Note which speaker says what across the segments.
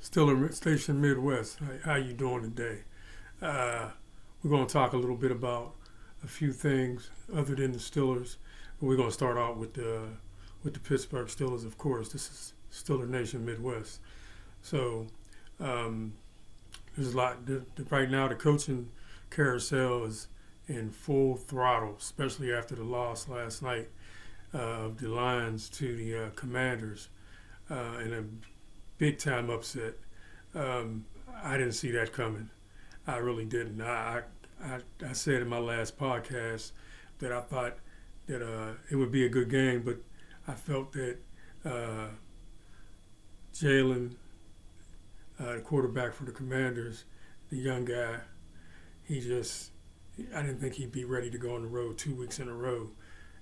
Speaker 1: Stiller Station Midwest. How you doing today? We're going to talk a little bit about a few things other than the Steelers. We're going to start out with the Pittsburgh Steelers, of course. This is Stiller Nation Midwest. So there's a lot. Right now, the coaching carousel is in full throttle, especially after the loss last night of the Lions to the Commanders in a big-time upset. I didn't see that coming. I really didn't. I said in my last podcast that I thought that it would be a good game, but I felt that Jalen, the quarterback for the Commanders, the young guy, I didn't think he'd be ready to go on the road 2 weeks in a row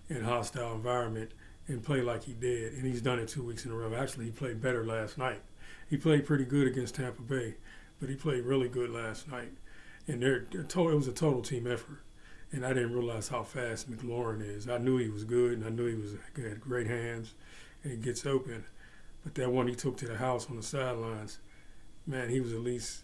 Speaker 1: in a hostile environment and play like he did. And he's done it 2 weeks in a row. Actually, he played better last night. He played pretty good against Tampa Bay, but he played really good last night. And it was a total team effort. And I didn't realize how fast McLaurin is. I knew he was good, and I knew he had great hands, and he gets open. But that one he took to the house on the sidelines, man, he was at least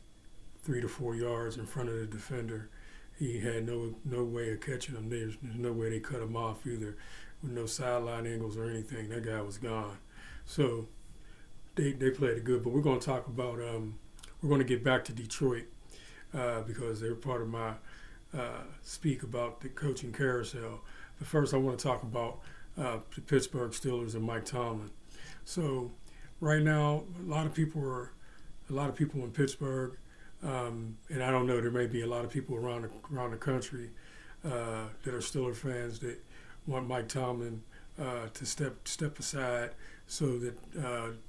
Speaker 1: 3 to 4 yards in front of the defender. He had no way of catching him. There's no way they cut him off either, with no sideline angles or anything. That guy was gone. So they played it good. But we're going to talk about we're going to get back to Detroit because they're part of my speak about the coaching carousel. But first, I want to talk about the Pittsburgh Steelers and Mike Tomlin. So right now, a lot of people in Pittsburgh. And I don't know, there may be a lot of people around the country that are Steeler fans that want Mike Tomlin to step aside so that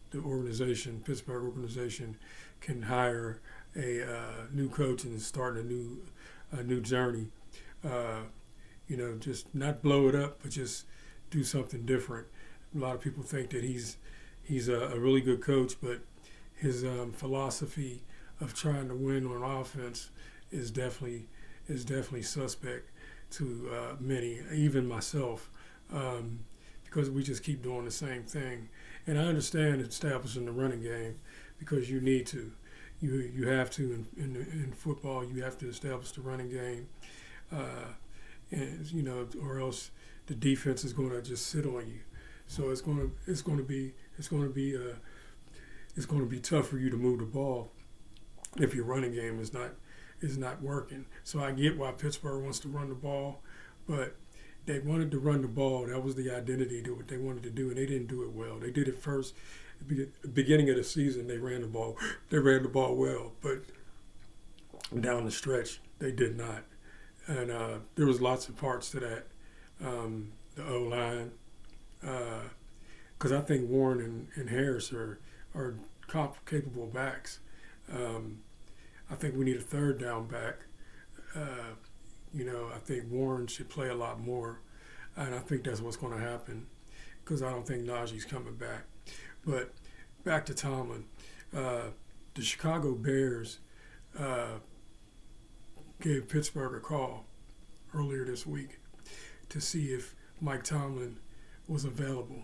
Speaker 1: the organization, Pittsburgh organization, can hire a new coach and start a new journey. Just not blow it up, but just do something different. A lot of people think that he's a really good coach, but his philosophy of trying to win on offense is definitely suspect to many, even myself, because we just keep doing the same thing. And I understand establishing the running game because you need to. You have to in football. You have to establish the running game, or else the defense is going to just sit on you. So it's going to be tough for you to move the ball if your running game is not working. So I get why Pittsburgh wants to run the ball, but they wanted to run the ball. That was the identity to what they wanted to do, and they didn't do it well. They did it first. At the beginning of the season, they ran the ball. They ran the ball well, but down the stretch, they did not. And there was lots of parts to that. The O-line, because I think Warren and Harris are capable backs. I think we need a third down back. I think Warren should play a lot more, and I think that's what's going to happen because I don't think Najee's coming back. But back to Tomlin. The Chicago Bears gave Pittsburgh a call earlier this week to see if Mike Tomlin was available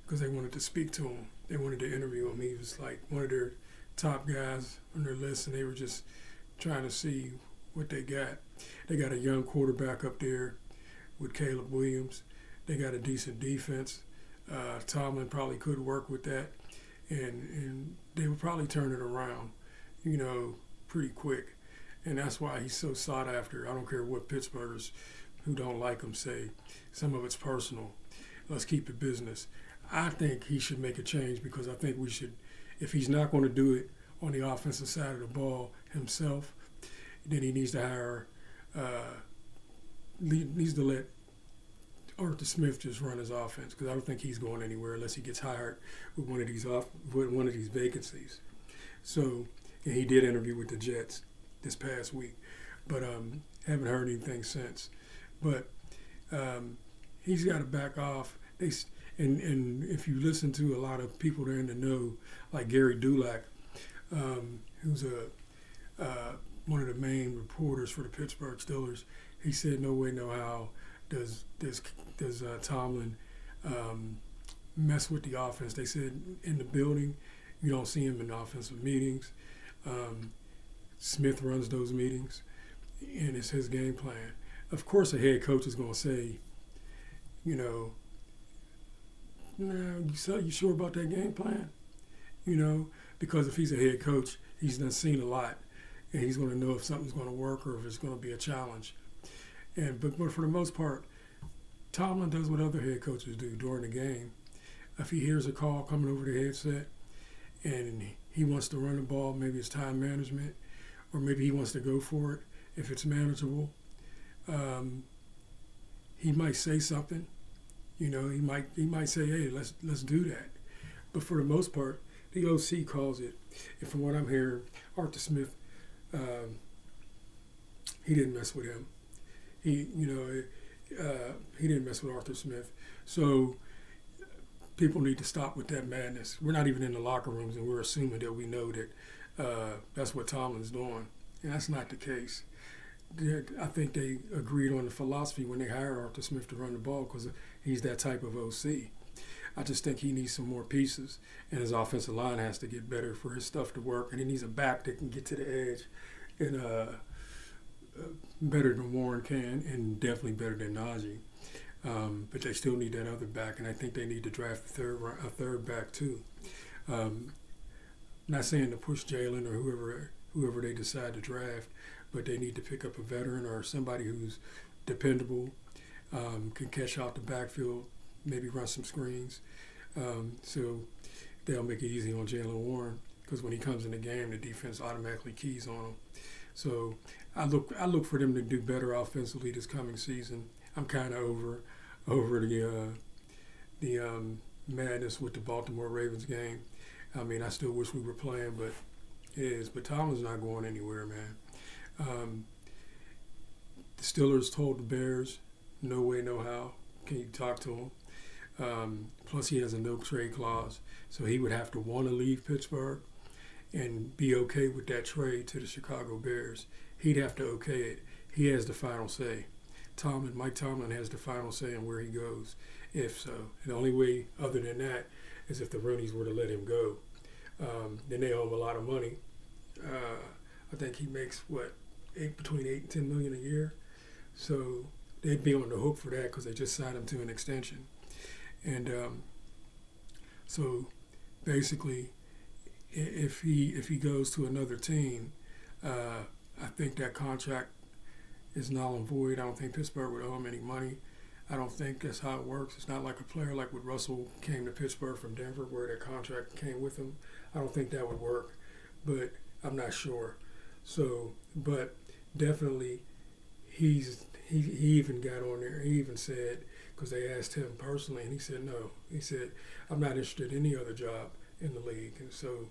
Speaker 1: because they wanted to speak to him. They wanted to interview him. He was like one of their top guys on their list, and they were just trying to see what they got. They got a young quarterback up there with Caleb Williams. They got a decent defense. Tomlin probably could work with that, and they would probably turn it around, pretty quick. And that's why he's so sought after. I don't care what Pittsburghers who don't like him say. Some of it's personal. Let's keep it business. I think he should make a change because I think we should. If he's not going to do it on the offensive side of the ball himself, then he needs to hire, needs to let Arthur Smith just run his offense because I don't think he's going anywhere unless he gets hired with one of these vacancies. So, and he did interview with the Jets this past week, but haven't heard anything since. But he's got to back off. And if you listen to a lot of people that are in the know, like Gary Dulac, who's one of the main reporters for the Pittsburgh Steelers, he said, "No way, no how does Tomlin mess with the offense." They said in the building, You don't see him in offensive meetings. Smith runs those meetings, and it's his game plan. Of course, a head coach is going to say, you know, "Nah, you sure about that game plan?" You know, because if he's a head coach, he's done seen a lot, and he's going to know if something's going to work or if it's going to be a challenge. But for the most part, Tomlin does what other head coaches do during the game. If he hears a call coming over the headset and he wants to run the ball, maybe it's time management, or maybe he wants to go for it if it's manageable. He might say something. You know, he might say, "Hey, let's do that." But for the most part, the OC calls it. And from what I'm hearing, Arthur Smith, he didn't mess with him. He didn't mess with Arthur Smith. So people need to stop with that madness. We're not even in the locker rooms, and we're assuming that we know that that's what Tomlin's doing. And that's not the case. I think they agreed on the philosophy when they hired Arthur Smith to run the ball because he's that type of OC. I just think he needs some more pieces, and his offensive line has to get better for his stuff to work, and he needs a back that can get to the edge and better than Warren can, and definitely better than Najee. But they still need that other back, and I think they need to draft a third back too. Not saying to push Jalen or whoever they decide to draft, but they need to pick up a veteran or somebody who's dependable, can catch out the backfield, maybe run some screens. So they'll make it easy on Jalen Warren because when he comes in the game, the defense automatically keys on him. So I look for them to do better offensively this coming season. I'm kind of over the madness with the Baltimore Ravens game. I mean, I still wish we were playing, but it is. But Tomlin's not going anywhere, man. The Steelers told the Bears, no way, no how can you talk to him. Plus, he has a no-trade clause, so he would have to want to leave Pittsburgh and be okay with that trade to the Chicago Bears. He'd have to okay it. He has the final say. Mike Tomlin has the final say on where he goes, if so. And the only way other than that is if the Roonies were to let him go. Then they owe him a lot of money. I think he makes, between $8 and $10 million a year. So they'd be on the hook for that because they just signed him to an extension. And so basically, if he goes to another team, I think that contract is null and void. I don't think Pittsburgh would owe him any money. I don't think that's how it works. It's not like a player like when Russell came to Pittsburgh from Denver where that contract came with him. I don't think that would work, but I'm not sure. So, but definitely he even got on there. He even said, because they asked him personally, and he said no. He said, "I'm not interested in any other job in the league, and so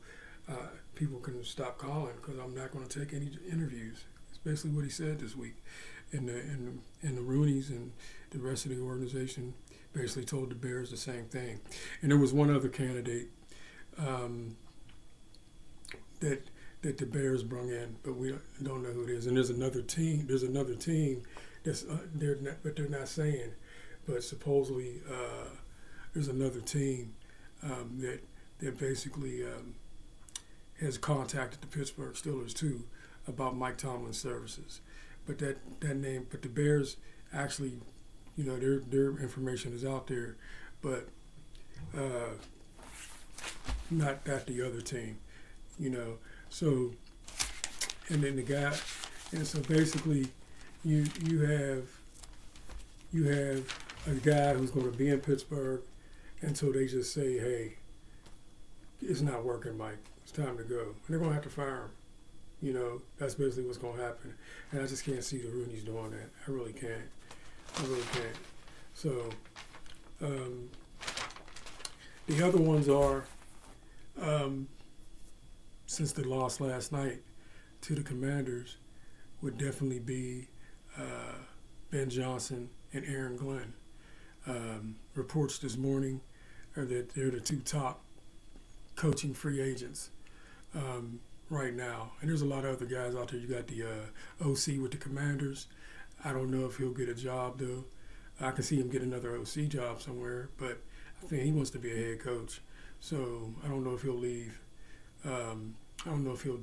Speaker 1: people can stop calling because I'm not going to take any interviews." It's basically what he said this week. And the Roonies and the rest of the organization basically told the Bears the same thing. And there was one other candidate that the Bears brung in, but we don't know who it is. And there's another team that's they're not saying, but supposedly there's another team that basically has contacted the Pittsburgh Steelers too about Mike Tomlin's services. But that name, but the Bears actually, their information is out there, but not the other team, So, and then the guy, and so basically, you have a guy who's going to be in Pittsburgh, and so they just say, "Hey, it's not working, Mike. It's time to go," and they're going to have to fire him. That's basically what's going to happen. And I just can't see the Roonies doing that. I really can't. So, the other ones are, since they lost last night to the Commanders, would definitely be Ben Johnson and Aaron Glenn. Reports this morning are that they're the two top coaching free agents right now. And there's a lot of other guys out there. You got the OC with the Commanders. I don't know if he'll get a job, though. I can see him get another OC job somewhere, but I think he wants to be a head coach. So I don't know if he'll leave. I don't know if he'll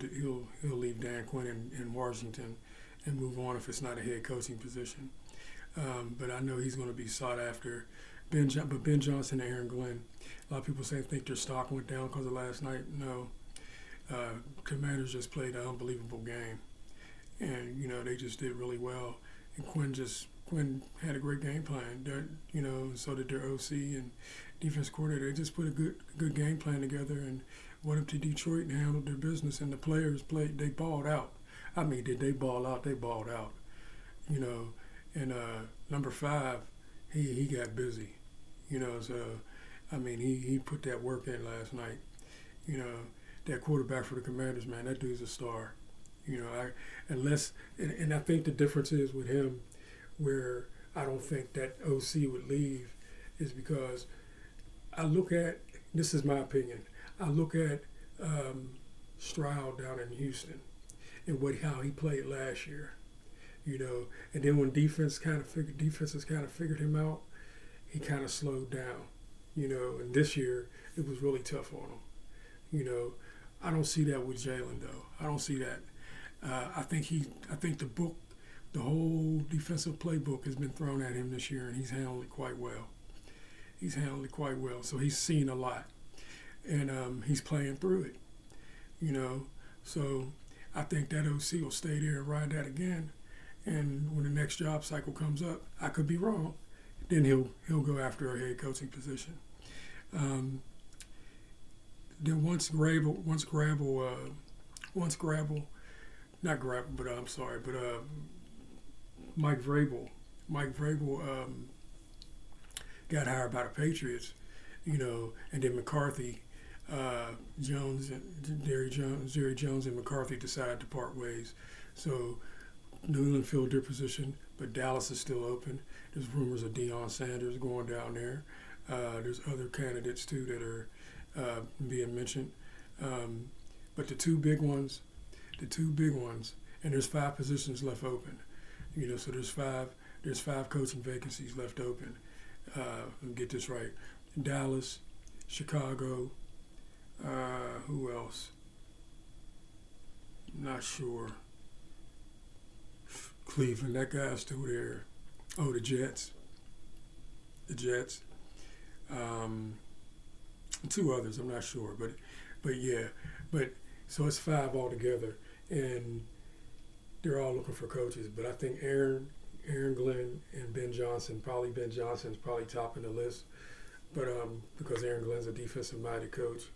Speaker 1: leave Dan Quinn in Washington and move on if it's not a head coaching position. But I know he's going to be sought after. But Ben Johnson and Aaron Glenn, a lot of people think their stock went down because of last night. No, Commanders just played an unbelievable game, and they just did really well. And Quinn had a great game plan. So did their OC and defense coordinator. They just put a good game plan together and went up to Detroit and handled their business. And the players played. They balled out. I mean, did they ball out? They balled out. And number 5, he got busy. So I mean, he put that work in last night. That quarterback for the Commanders, man, that dude's a star. And I think the difference is with him, where I don't think that OC would leave, is because I look at, this is my opinion, I look at Stroud down in Houston and how he played last year. And then when defenses kind of figured him out, he kind of slowed down. And this year it was really tough on him. I don't see that with Jalen though. I don't see that. I think the whole defensive playbook has been thrown at him this year, and he's handled it quite well. So he's seen a lot, and he's playing through it. So I think that OC will stay there and ride that again. And when the next job cycle comes up, I could be wrong. Then he'll go after a head coaching position. Then Mike Vrabel got hired by the Patriots, and then McCarthy, Jerry Jones and McCarthy decided to part ways. So New England filled their position, but Dallas is still open. There's rumors of Deion Sanders going down there. There's other candidates too that are being mentioned. But the two big ones, and there's 5 positions left open. So there's five coaching vacancies left open. Let me get this right. Dallas, Chicago, who else? Not sure. Cleveland, that guy's still there. Oh, the Jets. Two others, I'm not sure, but yeah. But so it's 5 altogether, and they're all looking for coaches. But I think Aaron Glenn and Ben Johnson's probably topping the list. But because Aaron Glenn's a defensive-minded coach,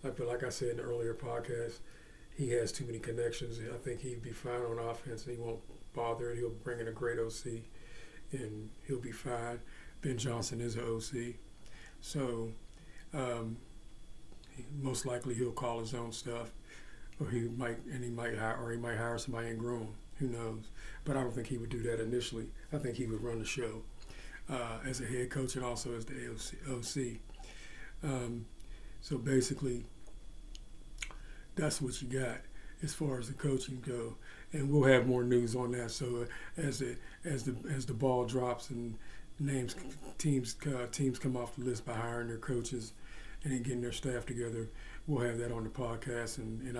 Speaker 1: but like I said in the earlier podcast, he has too many connections. I think he'd be fine on offense, and he won't bother, and he'll bring in a great OC, and he'll be fine. Ben Johnson is an OC, so most likely he'll call his own stuff, or he might hire somebody and groom. Who knows? But I don't think he would do that initially. I think he would run the show as a head coach and also as the OC. So basically, that's what you got as far as the coaching go, and we'll have more news on that. So as the ball drops and teams come off the list by hiring their coaches and then getting their staff together, we'll have that on the podcast, and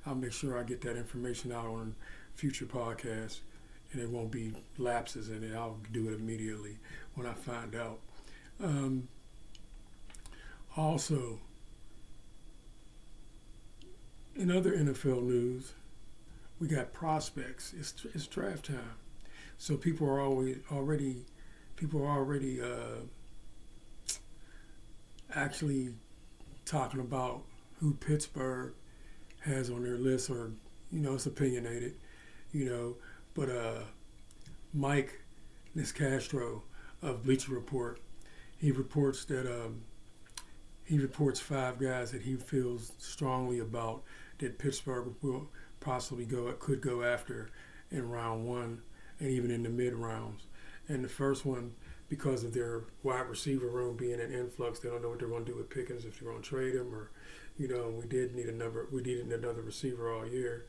Speaker 1: I'll make sure I get that information out on future podcasts, and there won't be lapses in it. I'll do it immediately when I find out. Also, in other NFL news, we got prospects. It's draft time, so people are already actually talking about who Pittsburgh has on their list, or it's opinionated, but Mike Niscastro of Bleacher Report, he reports 5 guys that he feels strongly about that Pittsburgh will possibly could go after in round 1 and even in the mid rounds. And the first one, because of their wide receiver room being an influx, they don't know what they're going to do with Pickens, if they're going to trade him, or we needed another receiver all year,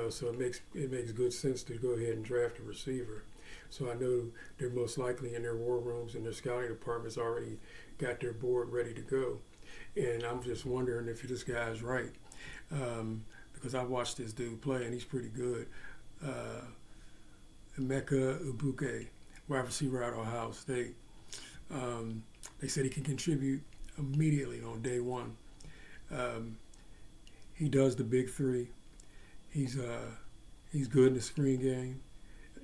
Speaker 1: so it makes good sense to go ahead and draft a receiver. So I know they're most likely in their war rooms and their scouting departments already got their board ready to go. And I'm just wondering if this guy's right. because I watched this dude play and he's pretty good. Emeka Ubuke, wide receiver out of Ohio State. They said he can contribute immediately on day one. He does the big three. He's good in the screen game,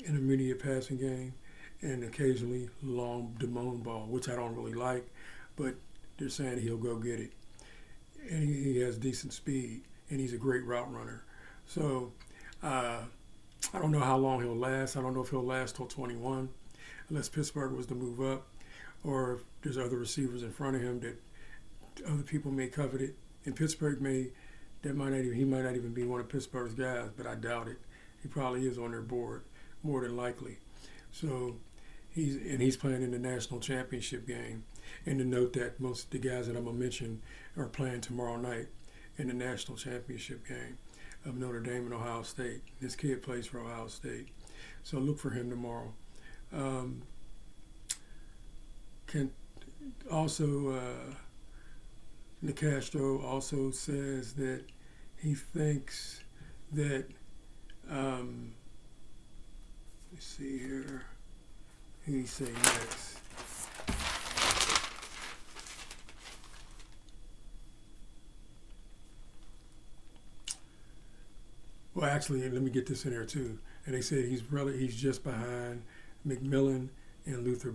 Speaker 1: intermediate passing game, and occasionally long Damone ball, which I don't really like, but they're saying he'll go get it. And he has decent speed, and he's a great route runner. So I don't know how long he'll last. I don't know if he'll last till 21, unless Pittsburgh was to move up, or if there's other receivers in front of him that other people may covet it. And Pittsburgh he might not even be one of Pittsburgh's guys, but I doubt it. He probably is on their board, more than likely. So he's playing in the national championship game. And to note that most of the guys that I'm going to mention are playing tomorrow night in the national championship game of Notre Dame and Ohio State. This kid plays for Ohio State. So look for him tomorrow. Nicastro also says that he thinks that, let's see here, who do you say next? Well, actually, let me get this in there too. And they said he's just behind McMillan and Luther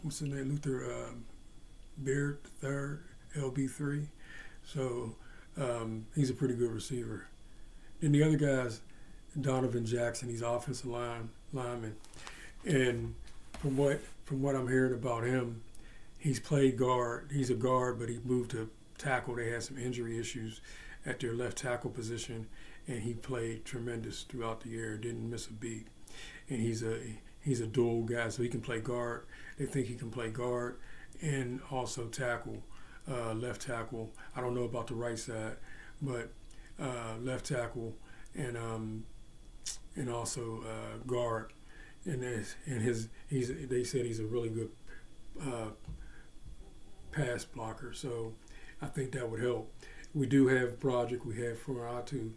Speaker 1: what's his name? Luther Beard III, LB3. So he's a pretty good receiver. Then the other guy's Donovan Jackson. He's offensive lineman, and from what I'm hearing about him, he's played guard. He's a guard, but he moved to tackle. They had some injury issues at their left tackle position, and he played tremendous throughout the year. Didn't miss a beat, and he's a dual guy, so he can play guard. They think he can play guard and also tackle, left tackle. I don't know about the right side, but left tackle and also guard. And they said he's a really good pass blocker. So I think that would help. We do have Broderick. We have Furatu,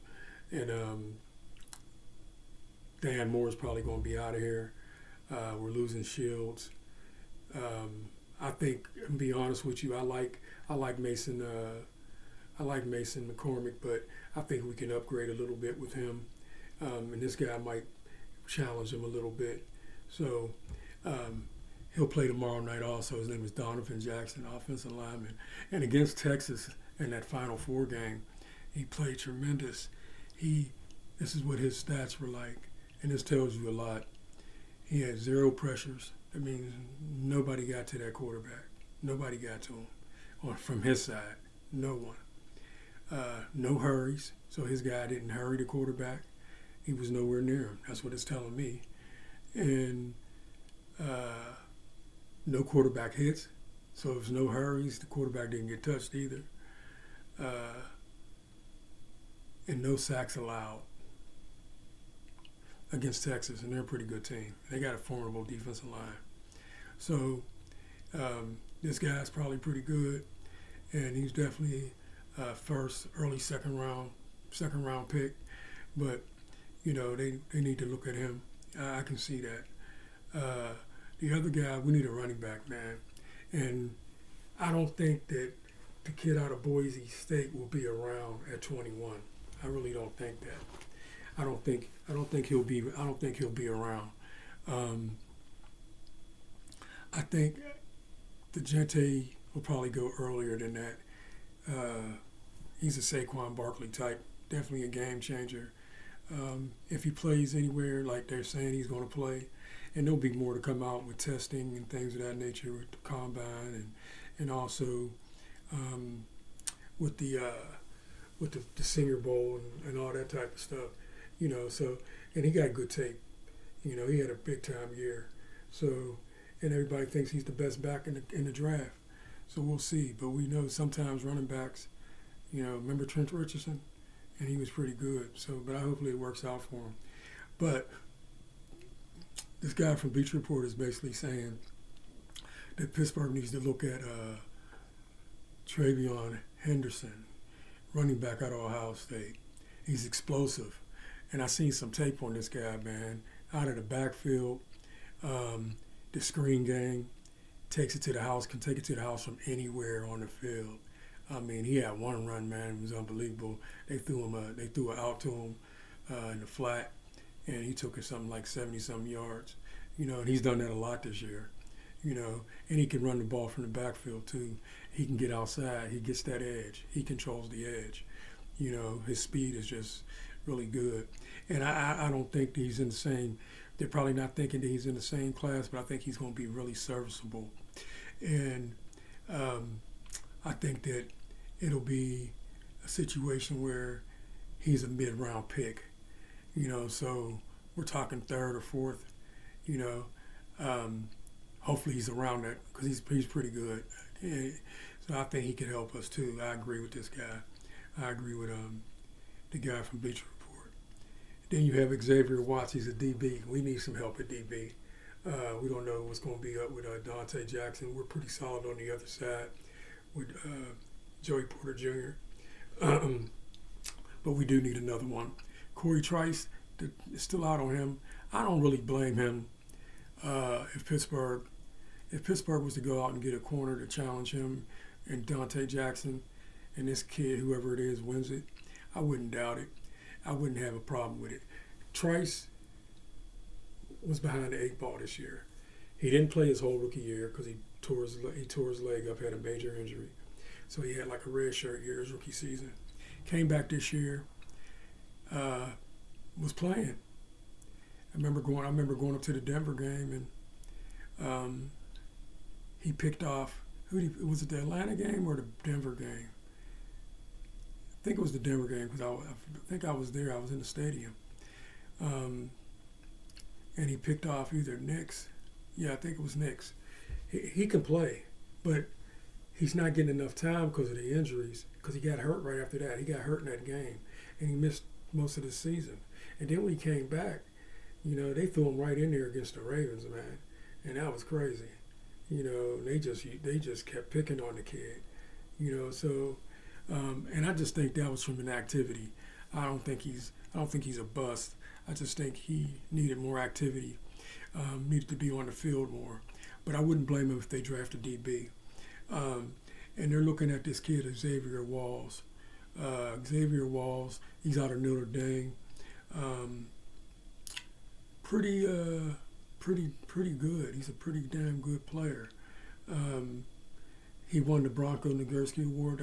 Speaker 1: and Dan Moore's probably going to be out of here. We're losing Shields. I think, to be honest with you, I like Mason. I like Mason McCormick, but I think we can upgrade a little bit with him. And this guy might challenge him a little bit. So he'll play tomorrow night also. His name is Donovan Jackson, offensive lineman. And against Texas in that Final Four game, he played tremendous. This is what his stats were like, and this tells you a lot. He had 0 pressures. That means nobody got to that quarterback. Nobody got to him. Or from his side, no one. No hurries, so his guy didn't hurry the quarterback. He was nowhere near him. That's what it's telling me. And no quarterback hits, so if there's no hurries, the quarterback didn't get touched either. And no sacks allowed against Texas, and they're a pretty good team. They got a formidable defensive line. So this guy's probably pretty good, and he's definitely early second round pick. But they need to look at him. I can see that. The other guy, we need a running back, man, and I don't think that the kid out of Boise State will be around at 21. I really don't think that. I don't think he'll be around. I think DeGente will probably go earlier than that. He's a Saquon Barkley type, definitely a game changer. If he plays anywhere like they're saying he's going to play, and there'll be more to come out with testing and things of that nature with the combine and also with the Senior Bowl and all that type of stuff. So, and he got good tape. He had a big time year. So, and everybody thinks he's the best back in the draft. So we'll see. But we know sometimes running backs, remember Trent Richardson? And he was pretty good. So, but hopefully it works out for him. But this guy from Bleacher Report is basically saying that Pittsburgh needs to look at Travion Henderson, running back out of Ohio State. He's explosive. And I seen some tape on this guy, man, out of the backfield, the screen game, takes it to the house, can take it to the house from anywhere on the field. I mean, he had one run, man, it was unbelievable. They threw it out to him in the flat, and he took it something like 70-something yards. And he's done that a lot this year. And he can run the ball from the backfield too. He can get outside. He gets that edge. He controls the edge. His speed is just really good. And I don't think that he's in the same, they're probably not thinking that he's in the same class, but I think he's going to be really serviceable. And I think that it'll be a situation where he's a mid-round pick. So we're talking third or fourth, hopefully he's around that because he's pretty good. So I think he could help us too. I agree with this guy. I agree with the guy from Bleacher Report. Then you have Xavier Watts. He's a DB. We need some help at DB. We don't know what's going to be up with Dante Jackson. We're pretty solid on the other side with Joey Porter Jr. But we do need another one. Corey Trice is still out on him. I don't really blame him if Pittsburgh was to go out and get a corner to challenge him and Dante Jackson and this kid, whoever it is, wins it. I wouldn't doubt it. I wouldn't have a problem with it. Trice was behind the 8 ball this year. He didn't play his whole rookie year because he tore his leg up, had a major injury. So he had like a red shirt year his rookie season. Came back this year, was playing. I remember going up to the Denver game and he picked off, was it the Atlanta game or the Denver game? I think it was the Denver game because I think I was there. I was in the stadium. And he picked off either Knicks. Yeah, I think it was Knicks. He can play, but he's not getting enough time because of the injuries because he got hurt right after that. He got hurt in that game, and he missed most of the season. And then when he came back, they threw him right in there against the Ravens, man. And that was crazy. They just kept picking on the kid. And I just think that was from inactivity. I don't think he's a bust. I just think he needed more activity, needed to be on the field more. But I wouldn't blame him if they draft a DB. And they're looking at this kid, Xavier Walls. Xavier Walls, he's out of Notre Dame. Pretty good. He's a pretty damn good player. He won the Bronco Nagurski Award.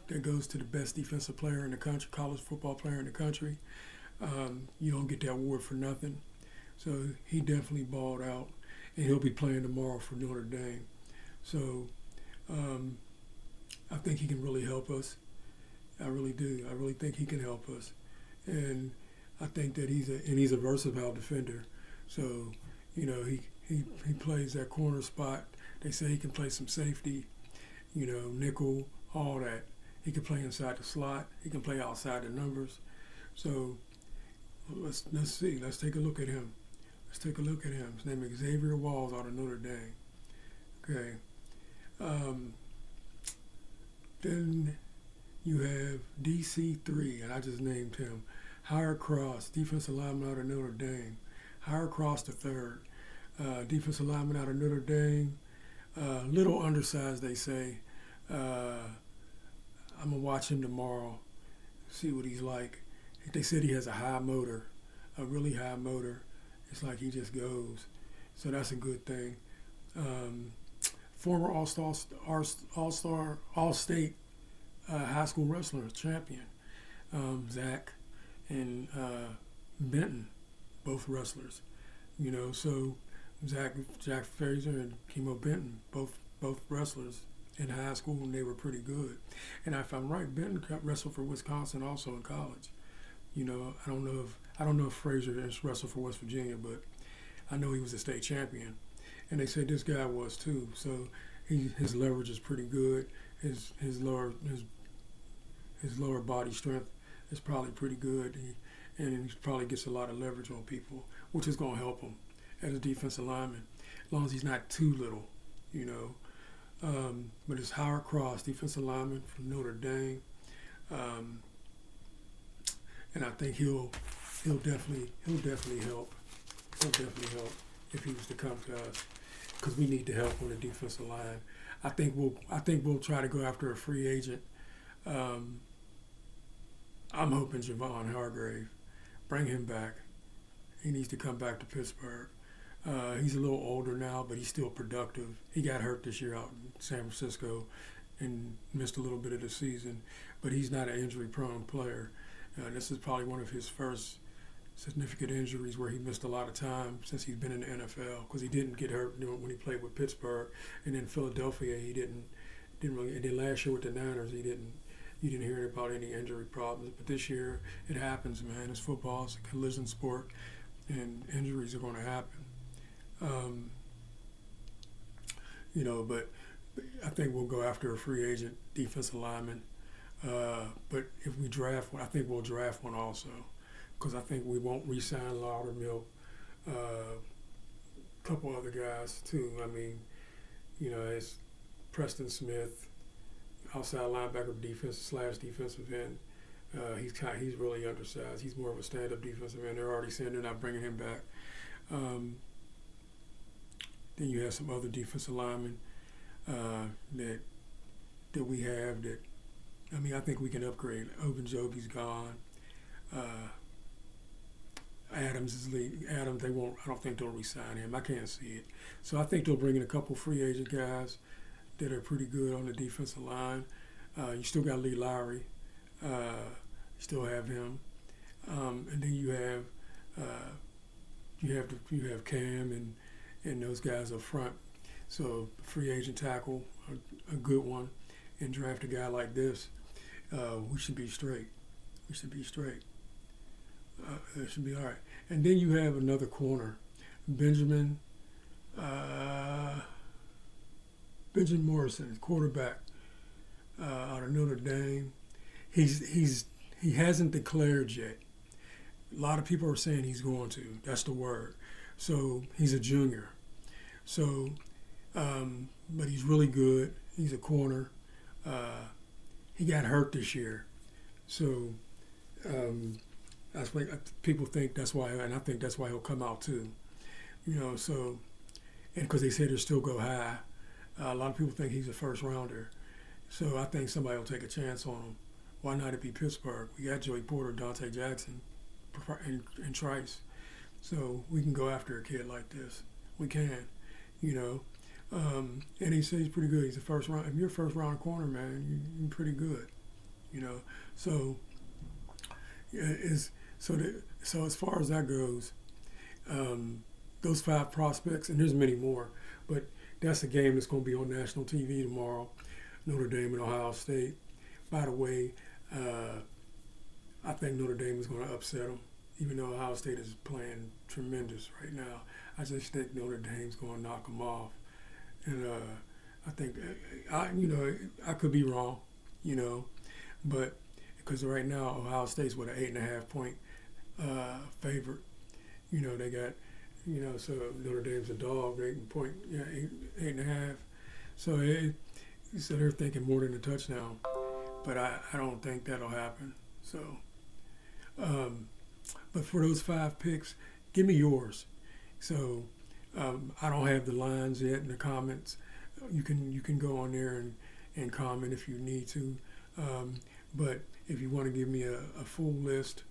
Speaker 1: That goes to the best defensive player in the country, college football player in the country. You don't get that award for nothing. So he definitely balled out, and he'll be playing tomorrow for Notre Dame. So I think he can really help us. I really do. I really think he can help us, and I think that he's a versatile defender. So he plays that corner spot. They say he can play some safety, nickel, all that. He can play inside the slot. He can play outside the numbers. So let's see. Let's take a look at him. His name is Xavier Walls out of Notre Dame. Okay. Then you have DC3, and I just named him. Hire Cross, defensive lineman out of Notre Dame. Hire Cross the third. Defensive lineman out of Notre Dame. Little undersized, they say. I'm going to watch him tomorrow, see what he's like. They said he has a high motor, a really high motor. It's like he just goes. So that's a good thing. Former All-State high school wrestler champion, Zach and Benton, both wrestlers. So Jack Frazier and Kimo Benton, both wrestlers in high school, and they were pretty good. And if I'm right, Benton wrestled for Wisconsin also in college. I don't know if Frazier wrestled for West Virginia, but I know he was a state champion. And they said this guy was too. So his leverage is pretty good. His lower body strength is probably pretty good. And he probably gets a lot of leverage on people, which is going to help him as a defensive lineman, as long as he's not too little, But it's Howard Cross, defensive lineman from Notre Dame, um, and I think he'll definitely help. He'll definitely help if he was to come to us because we need the help on the defensive line. I think we'll try to go after a free agent. Um, I'm hoping Javon Hargrave, bring him back. He needs to come back to Pittsburgh. He's a little older now, but he's still productive. He got hurt this year out in San Francisco and missed a little bit of the season, but he's not an injury-prone player. This is probably one of his first significant injuries where he missed a lot of time since he's been in the NFL because he didn't get hurt when he played with Pittsburgh, and then Philadelphia he didn't really. And then last year with the Niners you didn't hear about any injury problems. But this year it happens, man. It's football. It's a collision sport, and injuries are going to happen. But I think we'll go after a free agent defensive lineman. But if we draft one, I think we'll draft one also, because I think we won't re-sign Loudermilk. A couple other guys too. I mean, it's Preston Smith, outside linebacker, defensive end. He's really undersized. He's more of a stand-up defensive end. They're already saying they're not bringing him back. Then you have some other defensive linemen that we have that. I mean, I think we can upgrade. Ogunjobi's gone. Adams is leaving. Adams, they won't. I don't think they'll re-sign him. I can't see it. So I think they'll bring in a couple free agent guys that are pretty good on the defensive line. You still got Lee Lowry. You still have him, and then you have Cam and those guys up front. So free agent tackle, a good one, and draft a guy like this. We should be straight. It should be all right. And then you have another corner, Benjamin Morrison, quarterback out of Notre Dame. He hasn't declared yet. A lot of people are saying he's going to. That's the word. So he's a junior. So, but he's really good. He's a corner. He got hurt this year. So that's why people think that's why, and I think that's why he'll come out too. So, and because they say he'll still go high. A lot of people think he's a first rounder. So I think somebody will take a chance on him. Why not it be Pittsburgh? We got Joey Porter, Dante Jackson, and Trice. So we can go after a kid like this. We can, And he says he's pretty good. He's a first round. If you're a first round corner, man, you're pretty good. So so as far as that goes, those 5 prospects, and there's many more, but that's a game that's going to be on national TV tomorrow. Notre Dame and Ohio State. By the way, I think Notre Dame is going to upset them, even though Ohio State is playing tremendous right now. I just think Notre Dame's going to knock them off. And I think, I could be wrong, but because right now Ohio State's with an 8.5 point favorite. They got, so Notre Dame's a dog, 8.5. So they're thinking more than a touchdown, but I don't think that'll happen. So, but for those 5 picks, give me yours. So I don't have the lines yet in the comments. You can go on there and comment if you need to. But if you want to give me a full list,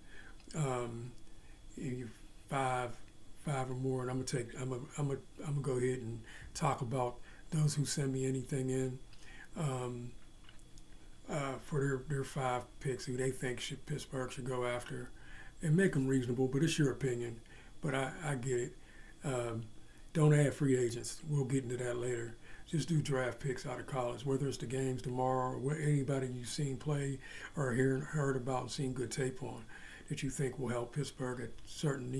Speaker 1: you 5 or more, and I'm gonna go ahead and talk about those who send me anything in for their 5 picks who they think Pittsburgh should go after, and make them reasonable. But it's your opinion. But I get it. Don't add free agents. We'll get into that later. Just do draft picks out of college, whether it's the games tomorrow or anybody you've seen play or heard about and seen good tape on that you think will help Pittsburgh at certain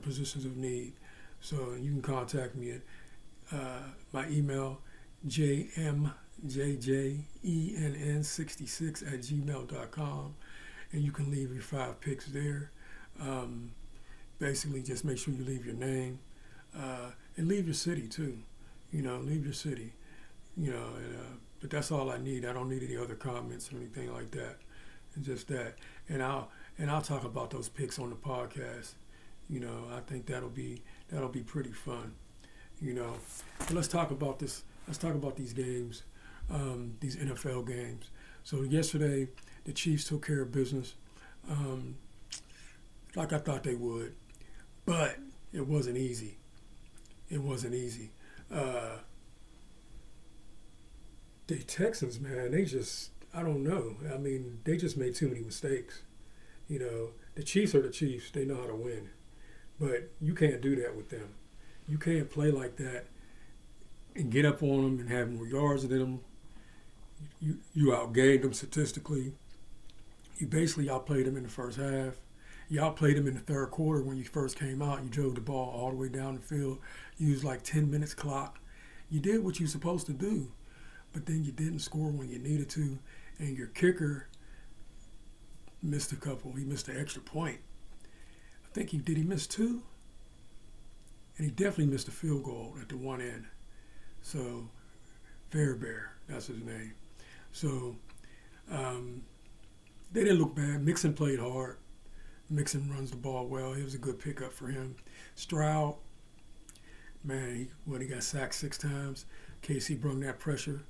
Speaker 1: positions of need. So you can contact me at my email, jmjjenn66@gmail.com, and you can leave your 5 picks there. Basically, just make sure you leave your name and leave your city too. Leave your city. But that's all I need. I don't need any other comments or anything like that. It's just that, and I'll talk about those picks on the podcast. I think that'll be pretty fun. But let's talk about this. Let's talk about these games, these NFL games. So yesterday, the Chiefs took care of business, like I thought they would, but it wasn't easy. It wasn't easy. The Texans, man, I don't know. I mean, they just made too many mistakes. The Chiefs are the Chiefs. They know how to win. But you can't do that with them. You can't play like that and get up on them and have more yards than them. You outgained them statistically. You basically outplayed them in the first half. You outplayed them in the third quarter when you first came out. You drove the ball all the way down the field. You used like 10 minutes clock. You did what you're supposed to do. But then you didn't score when you needed to, and your kicker missed a couple. He missed an extra point. I think he miss two? And he definitely missed a field goal at the one end. So, Fairbear, that's his name. So, they didn't look bad. Mixon played hard. Mixon runs the ball well. It was a good pickup for him. Stroud, man, he got sacked 6 times. Casey brung that pressure.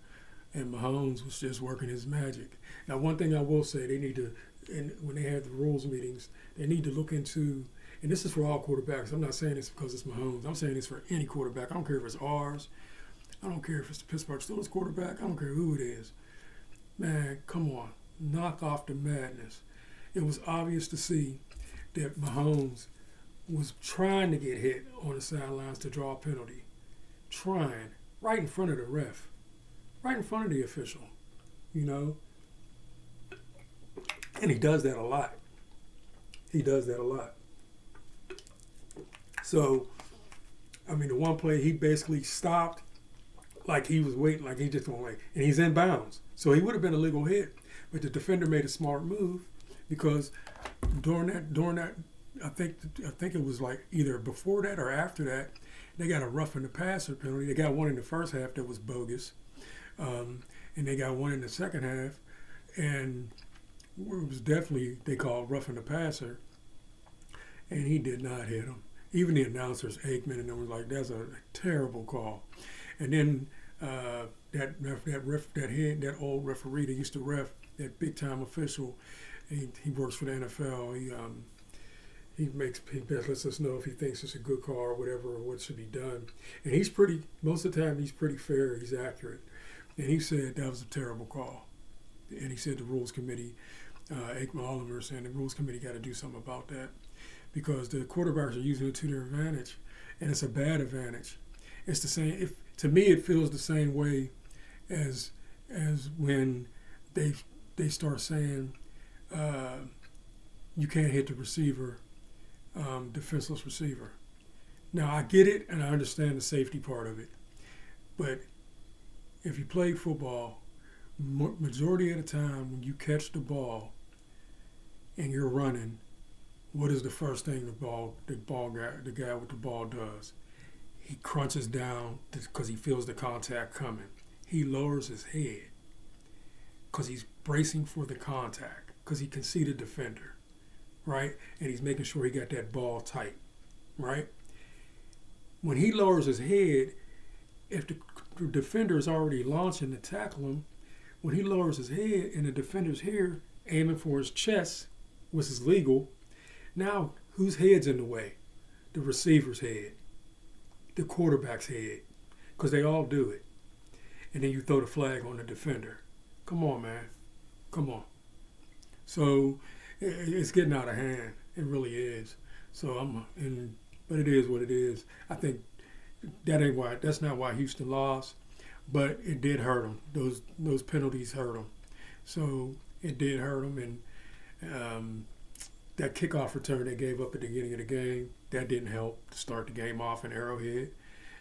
Speaker 1: And Mahomes was just working his magic. Now, one thing I will say, they need to, and when they have the rules meetings, they need to look into, and this is for all quarterbacks. I'm not saying this because it's Mahomes. I'm saying this for any quarterback. I don't care if it's ours. I don't care if it's the Pittsburgh Steelers quarterback. I don't care who it is. Man, come on. Knock off the madness. It was obvious to see that Mahomes was trying to get hit on the sidelines to draw a penalty. Trying. Right in front of the ref. Right in front of the official, And he does that a lot. So, I mean, the one play, he basically stopped like he was waiting, like he just went away. And he's in bounds. So he would have been a legal hit. But the defender made a smart move because during that, I think it was like either before that or after that, they got a roughing the passer penalty. They got one in the first half that was bogus. And they got one in the second half, and it was definitely, they called roughing the passer, and he did not hit him. Even the announcers, Aikman, and them was like, that's a terrible call. And then that old referee that used to ref, that big time official, he works for the NFL. He lets us know if he thinks it's a good call or whatever, or what should be done. And most of the time he's pretty fair, he's accurate. And he said that was a terrible call. And he said the Rules Committee, Aikman Oliver saying the Rules Committee got to do something about that because the quarterbacks are using it to their advantage, and it's a bad advantage. It's the same. To me, it feels the same way as when they start saying you can't hit the receiver, defenseless receiver. Now, I get it, and I understand the safety part of it, but if you play football, majority of the time when you catch the ball and you're running, what is the first thing the guy with the ball does? He crunches down because he feels the contact coming. He lowers his head because he's bracing for the contact because he can see the defender, right? And he's making sure he got that ball tight, right? When he lowers his head, if the defender is already launching to tackle him, when he lowers his head and the defender's here aiming for his chest, which is legal, now whose head's in the way? The receiver's head, the quarterback's head, because they all do it. And then you throw the flag on the defender. Come on, man. Come on. So it's getting out of hand. It really is. But it is what it is. I think that's not why Houston lost, but it did hurt them. Those penalties hurt them. So it did hurt them, and that kickoff return they gave up at the beginning of the game, that didn't help to start the game off in Arrowhead.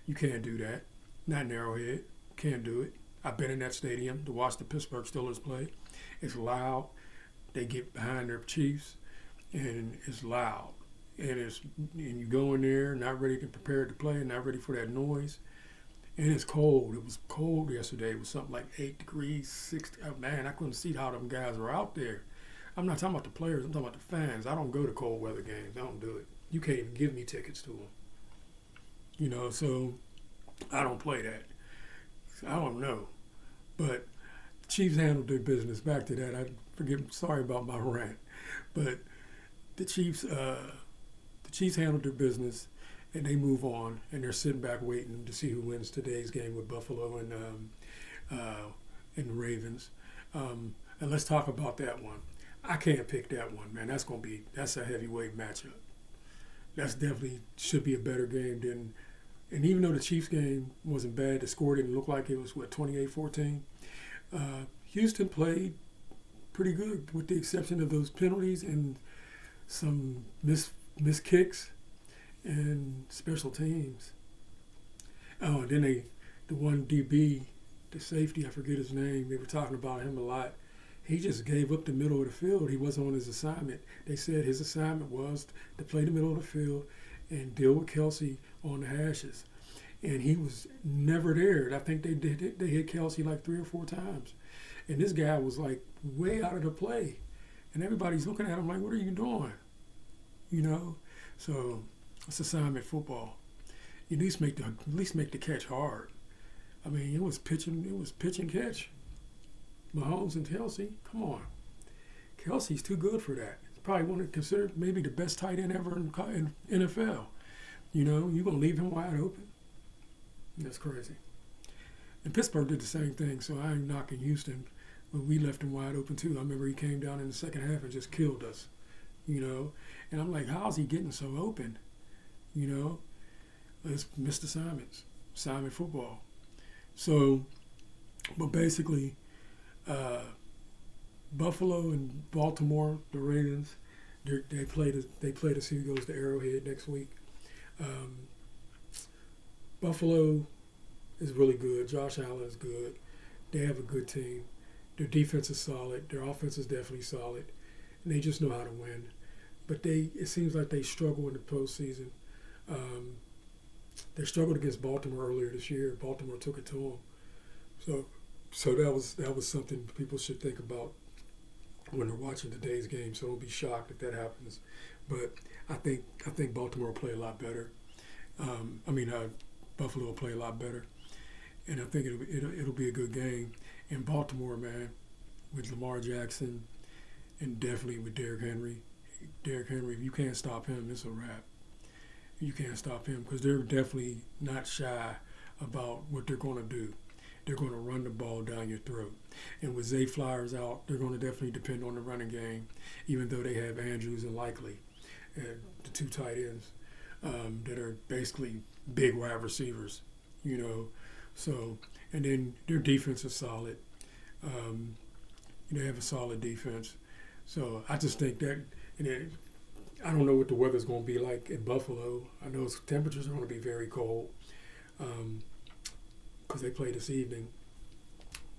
Speaker 1: You can't do that. Not in Arrowhead. Can't do it. I've been in that stadium to watch the Pittsburgh Steelers play. It's loud. They get behind their Chiefs, and it's loud. And you go in there not ready to prepare to play, not ready for that noise, And it's cold. It was cold yesterday. It was something like 8 degrees, 60. Oh, man, I couldn't see how them guys were out there. I'm not talking about the players. I'm talking about the fans. I don't go to cold weather games. I don't do it. You can't even give me tickets to them. So I don't play that. I don't know. But the Chiefs handled their business. Back to that. Sorry about my rant. But the Chiefs handled their business, and they move on, and they're sitting back waiting to see who wins today's game with Buffalo and the Ravens. And let's talk about that one. I can't pick that one, man. That's a heavyweight matchup. That's definitely should be a better game than. And even though the Chiefs game wasn't bad, the score didn't look like it was 28-14. Houston played pretty good, with the exception of those penalties and some missed kicks and special teams. Oh, and then the one DB, the safety, I forget his name. They were talking about him a lot. He just gave up the middle of the field. He wasn't on his assignment. They said his assignment was to play the middle of the field and deal with Kelsey on the hashes. And he was never there. I think they hit Kelsey like 3 or 4 times. And this guy was like way out of the play. And everybody's looking at him like, what are you doing? So it's assignment football. At least make the catch hard. I mean, it was pitch and catch. Mahomes and Kelsey, come on. Kelsey's too good for that. He's probably considered maybe the best tight end ever in NFL. You're going to leave him wide open? That's crazy. And Pittsburgh did the same thing, so I ain't knocking Houston, but we left him wide open too. I remember he came down in the second half and just killed us, And I'm like, how's he getting so open? Let's miss assignment football. So, but basically, Buffalo and Baltimore, the Ravens, they play to see who goes to Arrowhead next week. Buffalo is really good. Josh Allen is good. They have a good team. Their defense is solid. Their offense is definitely solid. And they just know how to win. But it seems like they struggle in the postseason. They struggled against Baltimore earlier this year. Baltimore took it to them. So that was something people should think about when they're watching today's game. So don't be shocked if that happens. But I think Baltimore will play a lot better. Buffalo will play a lot better, and I think it'll be a good game. And Baltimore, man, with Lamar Jackson, and definitely with Derrick Henry. Derrick Henry, if you can't stop him, it's a wrap. You can't stop him because they're definitely not shy about what they're going to do. They're going to run the ball down your throat. And with Zay Flowers out, they're going to definitely depend on the running game, even though they have Andrews and Likely, the 2 tight ends that are basically big wide receivers, So, and then their defense is solid. They have a solid defense. So I just think that, I don't know what the weather's going to be like in Buffalo. I know temperatures are going to be very cold because they play this evening.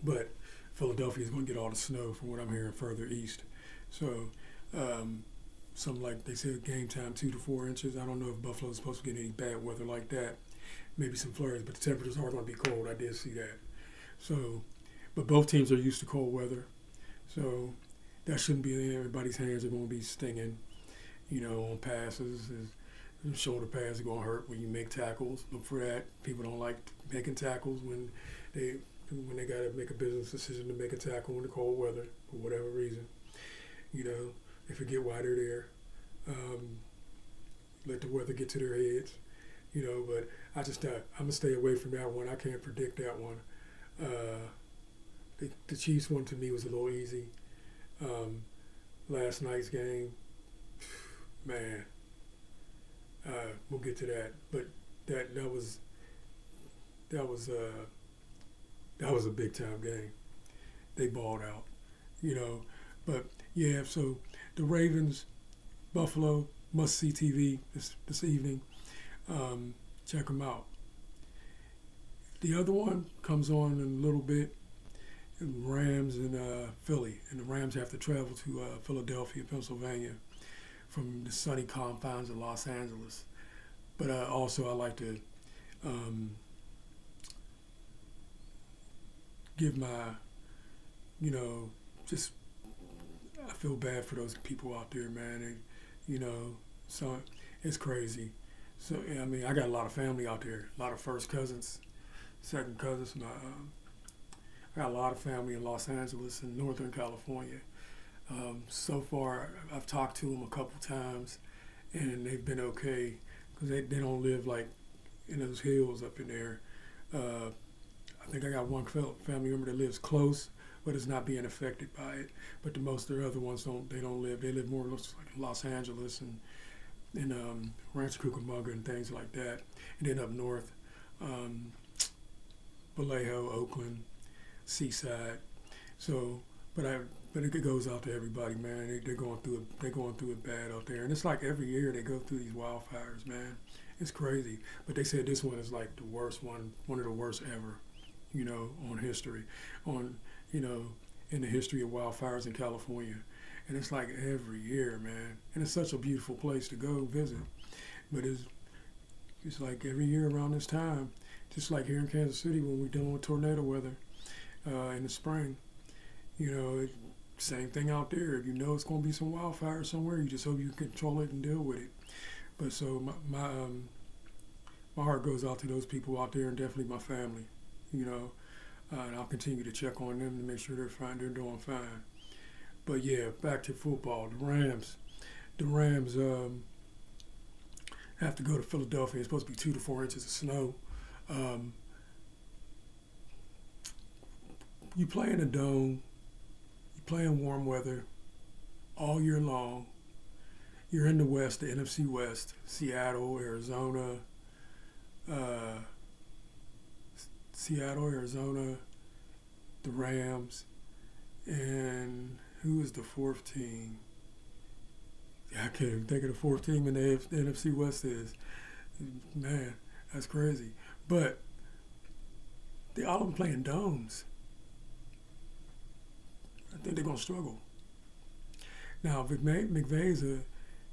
Speaker 1: But Philadelphia is going to get all the snow from what I'm hearing further east. So something like they said game time 2 to 4 inches. I don't know if Buffalo's supposed to get any bad weather like that. Maybe some flurries, but the temperatures are going to be cold. I did see that. So, but both teams are used to cold weather. So that shouldn't be in everybody's hands are going to be stinging, on passes. Shoulder pads are going to hurt when you make tackles. Look for that. People don't like making tackles when they got to make a business decision to make a tackle in the cold weather for whatever reason. They forget why they're there. Let the weather get to their heads. But I just I'm going to stay away from that one. I can't predict that one. The Chiefs one to me was a little easy. Last night's game, man, we'll get to that. But that was a big time game. They balled out, But yeah, so the Ravens, Buffalo, must see TV this evening. Check them out. The other one comes on in a little bit. Rams and Philly, and the Rams have to travel to Philadelphia, Pennsylvania, from the sunny confines of Los Angeles. But also, I like to give my, you know, just I feel bad for those people out there, man. So it's crazy. So I mean, I got a lot of family out there, a lot of first cousins, second cousins. I got a lot of family in Los Angeles and Northern California. So far, I've talked to them a couple times, and they've been okay because they don't live like in those hills up in there. I think I got one family member that lives close, but is not being affected by it. But the most of the other ones don't. They don't live. They live more like Los Angeles and Rancho Cucamonga and things like that. And then up north, Vallejo, Oakland, Seaside. So, but it goes out to everybody, man. They're going through it. They're going through it bad out there, and it's like every year they go through these wildfires, man. It's crazy. But they said this one is like the worst one of the worst ever, on history, in the history of wildfires in California. And it's like every year, man. And it's such a beautiful place to go visit. But it's like every year around this time, just like here in Kansas City when we're dealing with tornado weather in the spring, same thing out there. If you know it's going to be some wildfire somewhere, you just hope you can control it and deal with it. But so my heart goes out to those people out there and definitely my family, and I'll continue to check on them to make sure they're fine. They're doing fine. But yeah, back to football. The Rams have to go to Philadelphia. It's supposed to be 2 to 4 inches of snow. You play in a dome. You play in warm weather all year long. You're in the West, the NFC West, Seattle, Arizona, the Rams, and who is the fourth team? I can't even think of the fourth team in the NFC West is. Man, that's crazy. But they all of them playing domes. I think they're gonna struggle. Now, McVay's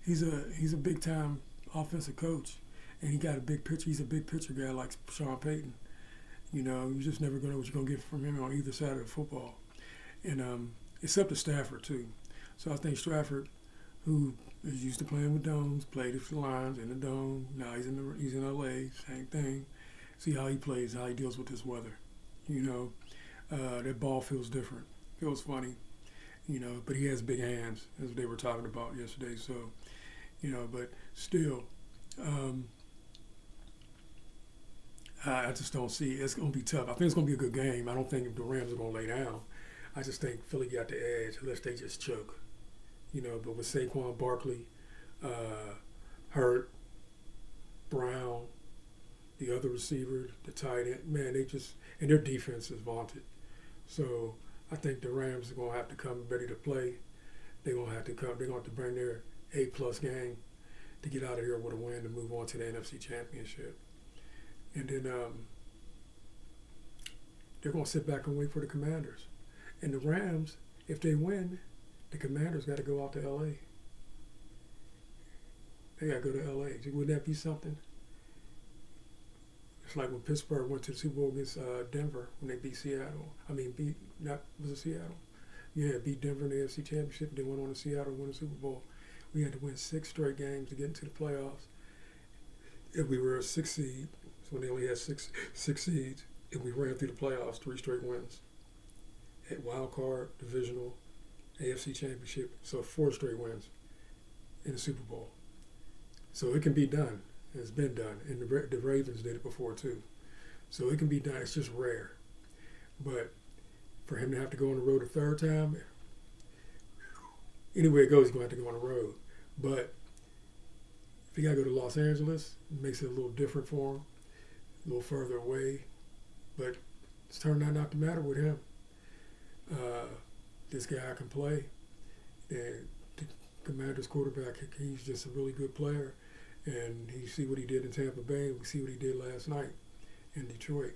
Speaker 1: he's a big time offensive coach, and he got a big picture. He's a big picture guy like Sean Payton. You just never gonna know what you're gonna get from him on either side of the football, and except for Stafford too. So I think Stafford, who is used to playing with domes, played with the Lions in the dome. Now he's in LA, same thing. See how he plays, how he deals with this weather. That ball feels different, feels funny. But he has big hands, as they were talking about yesterday. So, but still, I just don't see it's going to be tough. I think it's going to be a good game. I don't think the Rams are going to lay down. I just think Philly got the edge unless they just choke. But with Saquon Barkley, Hurt, Brown, the other receiver, the tight end, man, and their defense is vaunted. So I think the Rams are going to have to come ready to play. They're going to have to bring their A-plus game to get out of here with a win to move on to the NFC Championship. And then they're going to sit back and wait for the Commanders. And the Rams, if they win, the Commanders got to go out to L.A. They got to go to L.A. Wouldn't that be something? It's like when Pittsburgh went to the Super Bowl against Denver when they beat Seattle. Was it Seattle? Yeah, beat Denver in the AFC Championship. They went on to Seattle and won the Super Bowl. We had to win 6 straight games to get into the playoffs. If we were a 6 seed, so when they only had six seeds, if we ran through the playoffs, 3 straight wins. At wild card, divisional, AFC Championship, so 4 straight wins in the Super Bowl. So it can be done. It's been done, and the Ravens did it before too. So it can be done. It's just rare. But for him to have to go on the road a third time, anywhere it goes, he's going to have to go on the road. But if he got to go to Los Angeles, it makes it a little different for him, a little further away. But it's turned out not to matter with him. This guy can play. And the Commanders quarterback, he's just a really good player. And you see what he did in Tampa Bay. We see what he did last night in Detroit.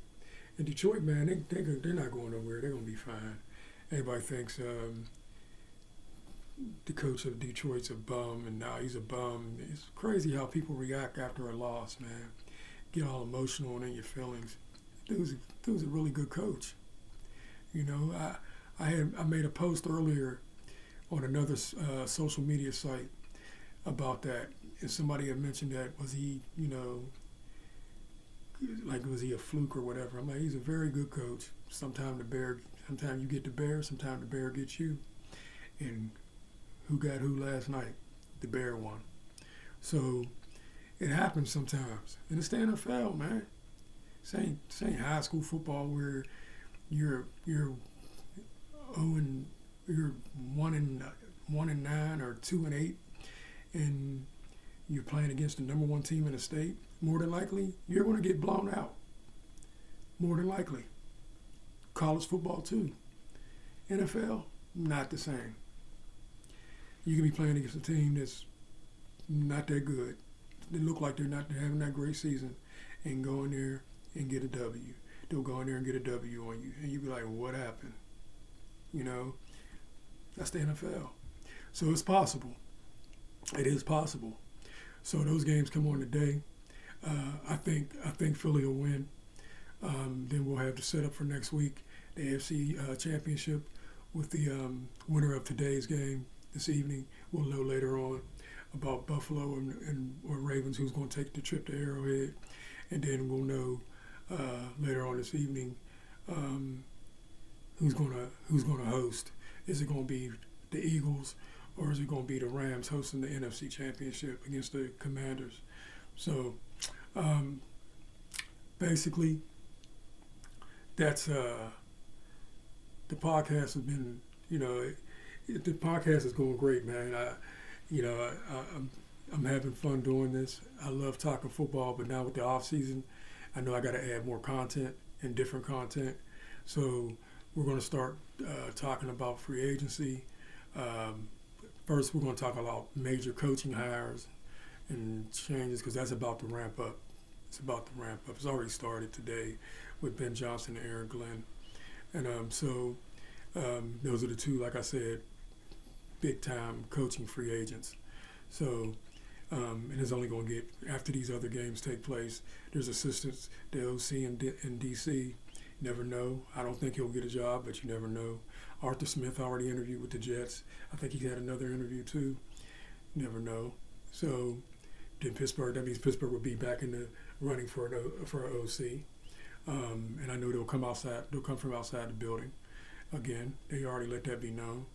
Speaker 1: In Detroit, man, they're not going nowhere. They're going to be fine. Everybody thinks the coach of Detroit's a bum, and now he's a bum. It's crazy how people react after a loss, man. Get all emotional and in your feelings. Dude's a really good coach. You know, I made a post earlier on another social media site about that, and somebody had mentioned that was he, like was he a fluke or whatever? I'm like, he's a very good coach. Sometimes you get the bear, sometimes the bear gets you. And who got who last night? The bear won. So it happens sometimes, and it's the NFL, man. This ain't high school football where you're 0 and you're 1-9 or 2-8, and you're playing against the number one team in the state. More than likely, you're going to get blown out. More than likely. College football too. NFL, not the same. You can be playing against a team that's not that good. They look like they're having that great season, and go in there and get a W. They'll go in there and get a W on you, and you'll be like, what happened? That's the NFL. So it's possible. It is possible. So those games come on today. I think Philly will win. Then we'll have the setup for next week, the AFC Championship, with the winner of today's game this evening. We'll know later on about Buffalo or Ravens, who's going to take the trip to Arrowhead, and then we'll know later on this evening who's going to host. Is it going to be the Eagles, or is it going to be the Rams hosting the NFC Championship against the Commanders? So basically, that's the podcast has been, the podcast is going great, man. I'm having fun doing this. I love talking football, but now with the off season, I know I got to add more content and different content. So we're going to start talking about free agency. First, we're going to talk about major coaching hires and changes, because that's about to ramp up. It's about to ramp up. It's already started today with Ben Johnson and Aaron Glenn. And so those are the two, like I said, big-time coaching free agents. So, and it's only going to get, after these other games take place, there's assistants, the OC in D.C., never know. I don't think he'll get a job, but you never know. Arthur Smith already interviewed with the Jets. I think he had another interview too. Never know. So then that means Pittsburgh will be back in the running for an OC. And I know they'll come from outside the building. Again, they already let that be known.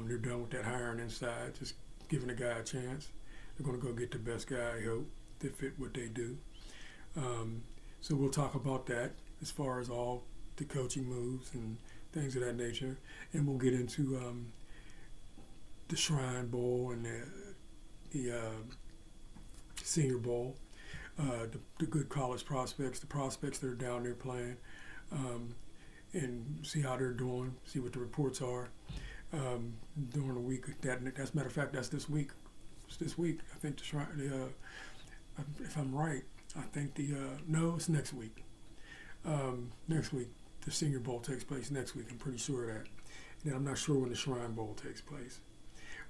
Speaker 1: They're done with that hiring inside, just giving a guy a chance. They're going to go get the best guy, I hope, that fit what they do. So we'll talk about that as far as all the coaching moves and things of that nature. And we'll get into the Shrine Bowl and the Senior Bowl, the good college prospects, the prospects that are down there playing, and see how they're doing, see what the reports are during the week. As a matter of fact, that's this week. It's this week. I think if I'm right, I think no, it's next week. Next week, the Senior Bowl takes place next week. I'm pretty sure of that. And I'm not sure when the Shrine Bowl takes place.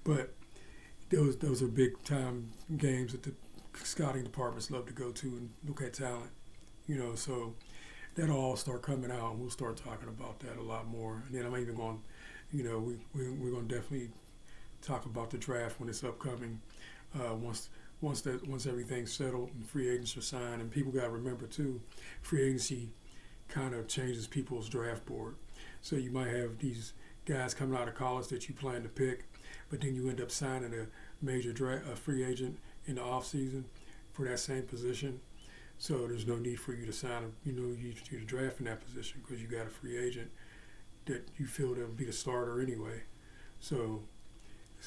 Speaker 1: But those are big time games that the scouting departments love to go to and look at talent. So that'll all start coming out, and we'll start talking about that a lot more. And then I'm even going, we're going to definitely talk about the draft when it's upcoming. Once everything's settled and free agents are signed, and people got to remember too, free agency kind of changes people's draft board. So you might have these guys coming out of college that you plan to pick, but then you end up signing a major free agent in the off season for that same position. So there's no need for you to sign you to draft in that position, because you got a free agent that you feel that will be the starter anyway. So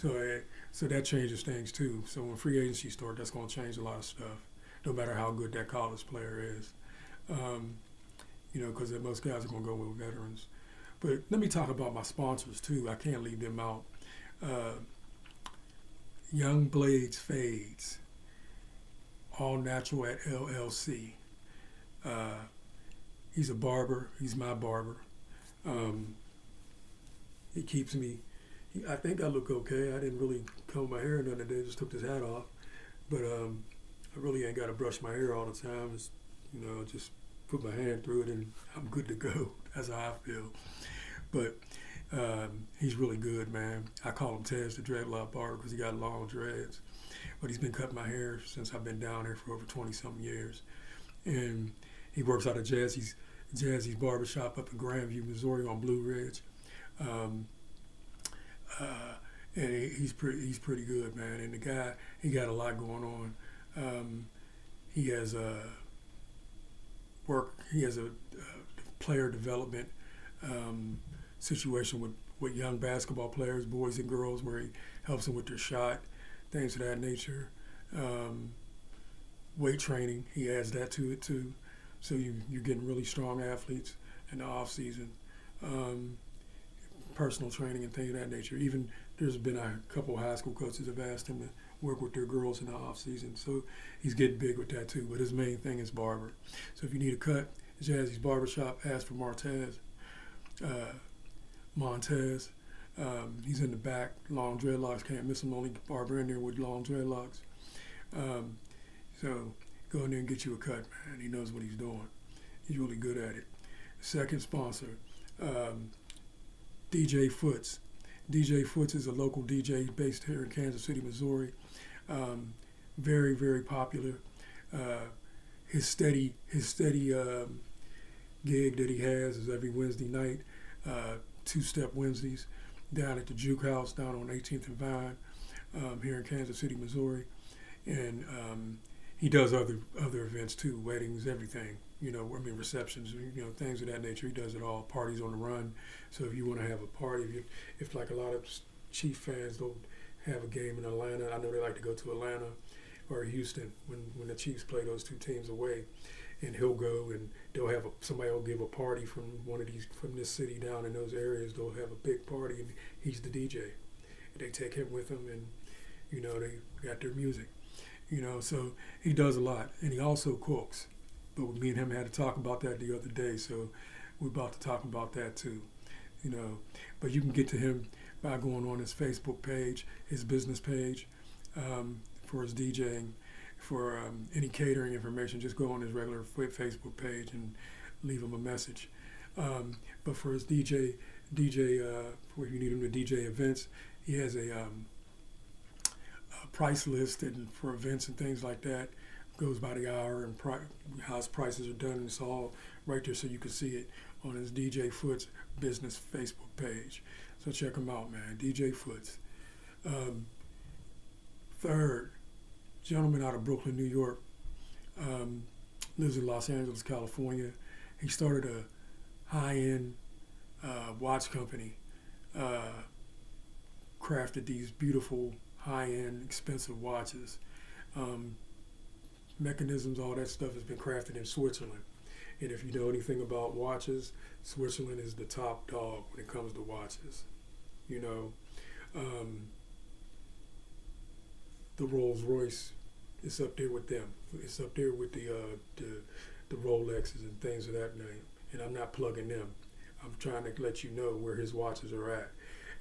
Speaker 1: that changes things too. So when free agency starts, that's going to change a lot of stuff, no matter how good that college player is. Because most guys are going to go with veterans. But let me talk about my sponsors too. I can't leave them out. Young Blades Fades, all natural at LLC. He's a barber. He's my barber. He keeps me. I think I look okay. I didn't really comb my hair the other day. Just took this hat off. But I really ain't got to brush my hair all the time. It's, just put my hand through it, and I'm good to go. That's how I feel. But he's really good, man. I call him Tez the Dreadlock Barber because he got long dreads. But he's been cutting my hair since I've been down here for over 20-something years. And he works out of Jazzy's Barbershop up in Grandview, Missouri on Blue Ridge. And he's pretty good, man. And the guy, he got a lot going on. He has a player development situation with young basketball players, boys and girls, where he helps them with their shot, things of that nature. Weight training, he adds that to it too. So you're getting really strong athletes in the off season. Personal training and things of that nature. Even there's been a couple of high school coaches have asked him to work with their girls in the off season. So he's getting big with that too. But his main thing is barber. So if you need a cut, Jazzy's Barbershop, ask for Montez. He's in the back, long dreadlocks, can't miss him, only barber in there with long dreadlocks. So go in there and get you a cut, man. He knows what he's doing. He's really good at it. Second sponsor, DJ Foots. DJ Foots is a local DJ based here in Kansas City, Missouri. Very, very popular. His steady gig that he has is every Wednesday night, two-step Wednesdays, down at the Juke House down on 18th and Vine, here in Kansas City, Missouri. And he does other events too, weddings, everything. Receptions, things of that nature. He does it all. Parties on the run. So if you want to have a party, if like a lot of Chief fans don't have a game in Atlanta, I know they like to go to Atlanta or Houston when the Chiefs play those two teams away, and he'll go and somebody will give a party from this city down in those areas. They'll have a big party and he's the DJ. And they take him with them, and they got their music. So he does a lot, and he also cooks. But me and him had to talk about that the other day, so we're about to talk about that too. But you can get to him by going on his Facebook page, his business page, for his DJing. For any catering information, just go on his regular Facebook page and leave him a message. But for his DJ, for if you need him to DJ events, he has a price list, and for events and things like that, goes by the hour and how his prices are done. And it's all right there, so you can see it on his DJ Foots business Facebook page. So check him out, man. DJ Foots. Third, gentleman out of Brooklyn, New York, lives in Los Angeles, California. He started a high-end watch company, crafted these beautiful, high-end, expensive watches. Mechanisms, all that stuff has been crafted in Switzerland. And if you know anything about watches, Switzerland is the top dog when it comes to watches. The Rolls Royce is up there with them. It's up there with the Rolexes and things of that name. And I'm not plugging them. I'm trying to let you know where his watches are at.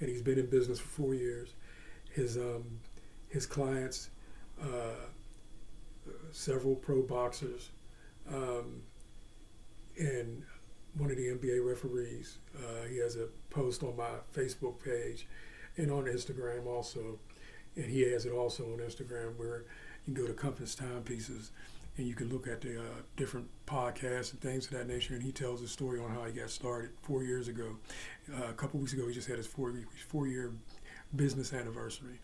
Speaker 1: And he's been in business for 4 years. His clients, several pro boxers, and one of the NBA referees. He has a post on my Facebook page and on Instagram also. And he has it also on Instagram, where you can go to Compass Timepieces and you can look at the different podcasts and things of that nature. And he tells a story on how he got started 4 years ago. A couple weeks ago, he just had his 4-year business anniversary.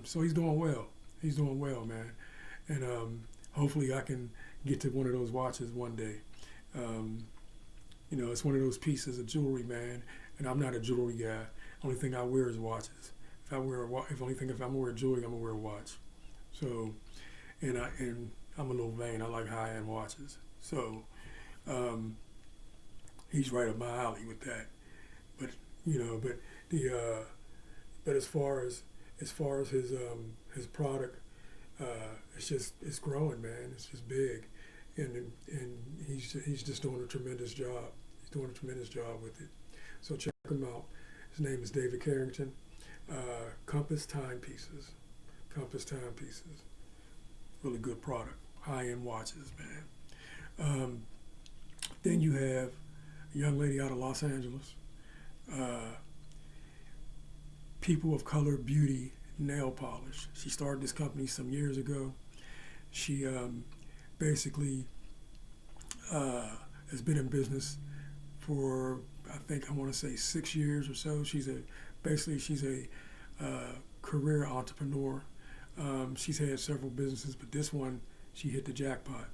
Speaker 1: So he's doing well. He's doing well, man. And hopefully I can get to one of those watches one day. It's one of those pieces of jewelry, man. And I'm not a jewelry guy. Only thing I wear is watches. If I'm gonna wear jewelry, I'm gonna wear a watch. So, and I'm a little vain. I like high-end watches. So, he's right up my alley with that. But but as far as his product, it's growing, man. It's just big, and he's just doing a tremendous job. He's doing a tremendous job with it. So check him out. His name is David Carrington. Compass Timepieces. Really good product. High-end watches, man. Then you have a young lady out of Los Angeles, People of Color Beauty Nail Polish. She started this company some years ago. She basically has been in business for, I want to say 6 years or so. She's a career entrepreneur. She's had several businesses, but this one, she hit the jackpot.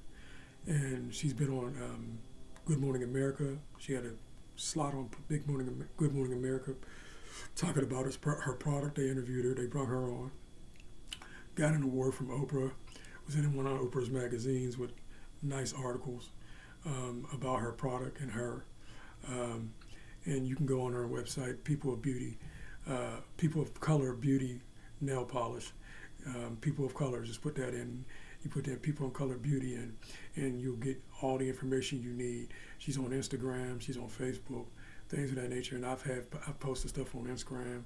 Speaker 1: And she's been on Good Morning America. She had a slot on Good Morning America talking about her product. They interviewed her. They brought her on. Got an award from Oprah. Was in one of Oprah's magazines with nice articles about her product and her. And you can go on our website, People of Color Beauty Nail Polish. People of Color, just put that in. You put that People of Color Beauty in, and you'll get all the information you need. She's on Instagram, she's on Facebook, things of that nature. And I've posted stuff on Instagram,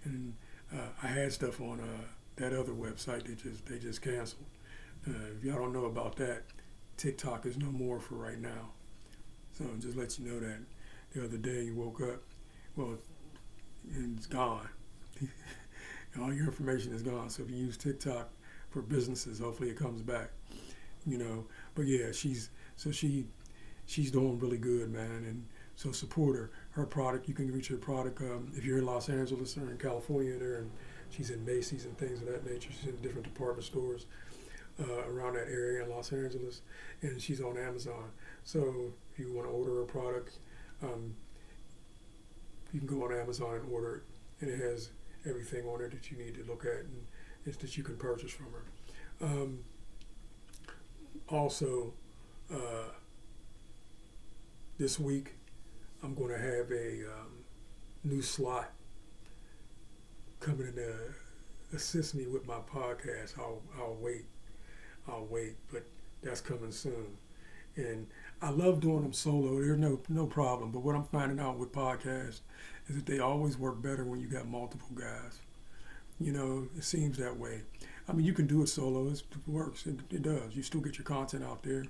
Speaker 1: and I had stuff on that other website they just canceled. If y'all don't know about that, TikTok is no more for right now. So just let you know that the other day you woke up, and it's gone. All your information is gone. So if you use TikTok for businesses, hopefully it comes back. But yeah, she's doing really good, man. And so support her. Her product, you can reach her product if you're in Los Angeles or in California there, and she's in Macy's and things of that nature. She's in different department stores around that area in Los Angeles, and she's on Amazon. So if you want to order her product, you can go on Amazon and order it, and it has everything on it that you need to look at and that you can purchase from her. Also, this week I'm going to have a new slot coming in to assist me with my podcast. I'll wait, but that's coming soon. And I love doing them solo. There's no problem. But what I'm finding out with podcasts is that they always work better when you got multiple guys. It seems that way. I mean, you can do it solo. It works. It does. You still get your content out there.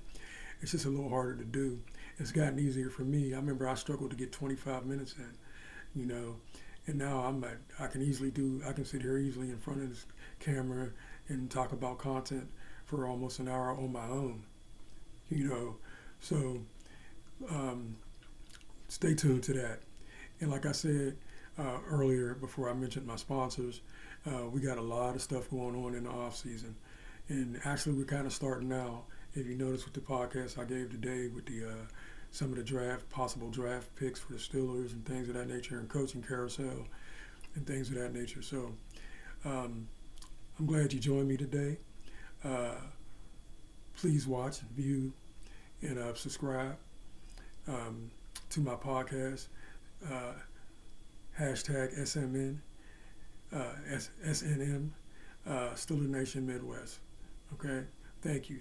Speaker 1: It's just a little harder to do. It's gotten easier for me. I remember I struggled to get 25 minutes in, and now I can sit here easily in front of this camera and talk about content for almost an hour on my own, So stay tuned to that. And like I said earlier, before I mentioned my sponsors, we got a lot of stuff going on in the off season, and actually we're kind of starting now. If you notice with the podcast I gave today with the some of the possible draft picks for the Steelers and things of that nature, and coaching carousel and things of that nature. So I'm glad you joined me today. Please watch, view, and subscribe to my podcast. Hashtag SMN, SNM, Steeler Nation Midwest. Okay? Thank you.